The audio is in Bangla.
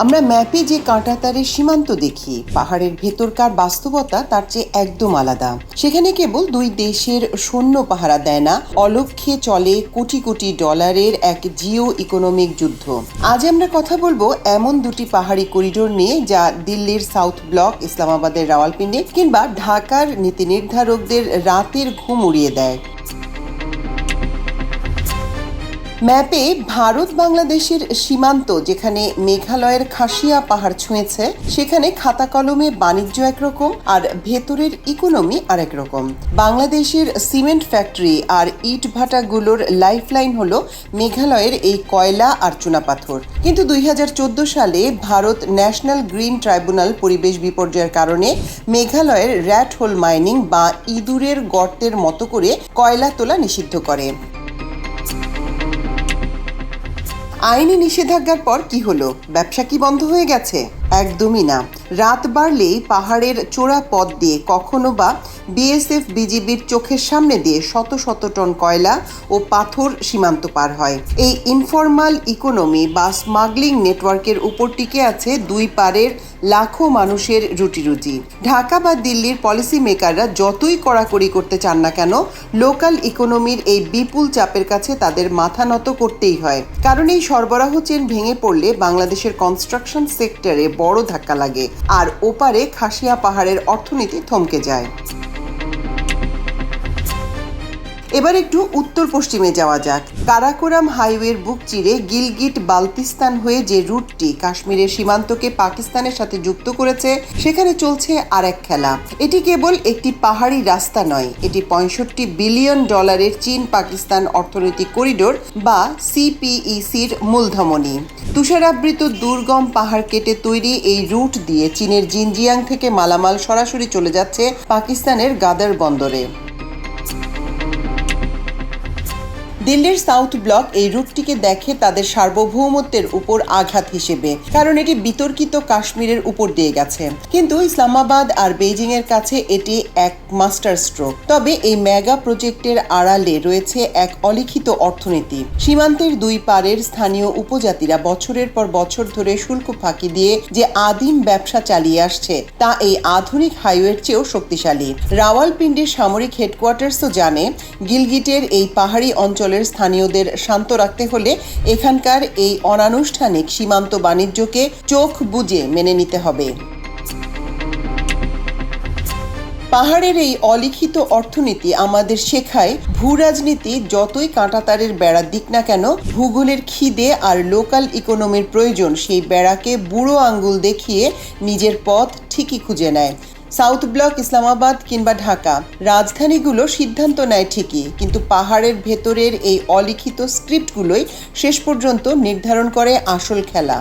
আমরা ম্যাপে যে কাঁটাতারের সীমান্ত দেখি, পাহাড়ের ভেতরকার বাস্তবতা তার চেয়ে একদম আলাদা। সেখানে কেবল দুই দেশের সৈন্য পাহারা দেয় না, অলক্ষ্যে চলে কোটি কোটি ডলারের এক জিও ইকোনমিক যুদ্ধ। আজ আমরা কথা বলবো এমন দুটি পাহাড়ি করিডোর নিয়ে, যা দিল্লির সাউথ ব্লক, ইসলামাবাদের রাওয়ালপিন্ডি কিংবা ঢাকার নীতি নির্ধারকদের রাতের ঘুম উড়িয়ে দেয়। ম্যাপে ভারত বাংলাদেশের সীমান্ত যেখানে মেঘালয়ের খাসিয়া পাহাড় ছুঁয়েছে, সেখানে খাতা কলমে বাণিজ্য একরকম আর ভেতরের ইকোনমি আরেক রকম। বাংলাদেশের সিমেন্ট ফ্যাক্টরি আর ইট ভাটাগুলোর লাইফলাইন হলো মেঘালয়ের এই কয়লা আর চুনাপাথর। কিন্তু 2014 সালে ভারত ন্যাশনাল গ্রিন ট্রাইব্যুনাল পরিবেশ বিপর্যয়ের কারণে মেঘালয়ের র্যাট হোল মাইনিং বা ইঁদুরের গর্তের মতো করে কয়লা তোলা নিষিদ্ধ করে। আইনি নিষেধাজ্ঞার পর কি হলো? ব্যবসা কি বন্ধ হয়ে গেছে? একদমই না। রাত বাড়লেই পাহাড়ের চোরা পথ দিয়ে, কখনো বা বিএসএফ বিজিবির চোখের সামনে দিয়ে শত শত টন কয়লা ও পাথর সীমান্ত পার হয়। এই ইনফরমাল ইকোনমি বা স্মাগলিং নেটওয়ার্কের উপর টিকে আছে দুই পারের লাখো মানুষের রুটি। ঢাকা বা দিল্লির পলিসি মেকাররা যতই কড়াকড়ি করতে চান না কেন, লোকাল ইকোনমির এই বিপুল চাপের কাছে তাদের মাথা নত করতেই হয়। কারণ এই সরবরাহ চেন ভেঙে পড়লে বাংলাদেশের কনস্ট্রাকশন সেক্টরে বড় ধাক্কা লাগে, আর ওপারে খাসিয়া পাহাড়ের অর্থনীতি থমকে যায়। এবার একটু উত্তর পশ্চিমে যাওয়া যাক। কারাকোরাম হাইওয়ের বুক চিরে গিলগিট বালতিস্তান হয়ে যে রুটটি কাশ্মীরের সীমান্তকে পাকিস্তানের সাথে যুক্ত করেছে, সেখানে চলছে আর এক খেলা। এটি কেবল একটি পাহাড়ি রাস্তা নয়, এটি 65 বিলিয়ন ডলারের চীন পাকিস্তান অর্থনৈতিক করিডোর বা সিপিইসির মূলধমনী। তুষারাবৃত দুর্গম পাহাড় কেটে তৈরি এই রুট দিয়ে চীনের জিনজিয়াং থেকে মালামাল সরাসরি চলে যাচ্ছে পাকিস্তানের গাদার বন্দরে। দিল্লির সাউথ ব্লক এই রুটটিকে দেখে তাদের সার্বভৌমত্বের উপর আঘাত হিসেবে, কারণ এটি বিতর্কিত কাশ্মীরের উপর দিয়ে গেছে। কিন্তু ইসলামাবাদ আর বেইজিং এর কাছে এটি এক মাস্টার স্ট্রোক। তবে এই মেগা প্রজেক্টের আড়ালে রয়েছে এক অলিখিত অর্থনীতি। সীমান্তের দুই পারের স্থানীয় উপজাতিরা বছরের পর বছর ধরে শুল্ক ফাঁকি দিয়ে যে আদিম ব্যবসা চালিয়ে আসছে, তা এই আধুনিক হাইওয়ের চেয়েও শক্তিশালী। রাওয়ালপিন্ডির সামরিক হেডকোয়ার্টার্সও জানে, গিলগিটের এই পাহাড়ি অঞ্চল স্থানীয়দের শান্ত রাখতে হলে এখানকার এই অনানুষ্ঠানিক সীমান্ত বাণিজ্যকে চোখ বুজে মেনে নিতে হবে। পাহাড়ের এই অলিখিত অর্থনীতি আমাদের শেখায়, ভূরাজনীতি যতই কাঁটাতারের বেড়া দিক না কেন, ভূগোলের খিদে আর লোকাল ইকোনমির প্রয়োজন সেই বেড়াকে বুড়ো আঙ্গুল দেখিয়ে নিজের পথ ঠিকই খুঁজে নেয়। সাউথ ব্লক, ইসলামাবাদ কিংবা ঢাকা, রাজধানীগুলো সিদ্ধান্ত নেয় ঠিকই, কিন্তু পাহাড়ের ভেতরের এই অলিখিত স্ক্রিপ্টগুলোই শেষ পর্যন্ত নির্ধারণ করে আসল খেলা।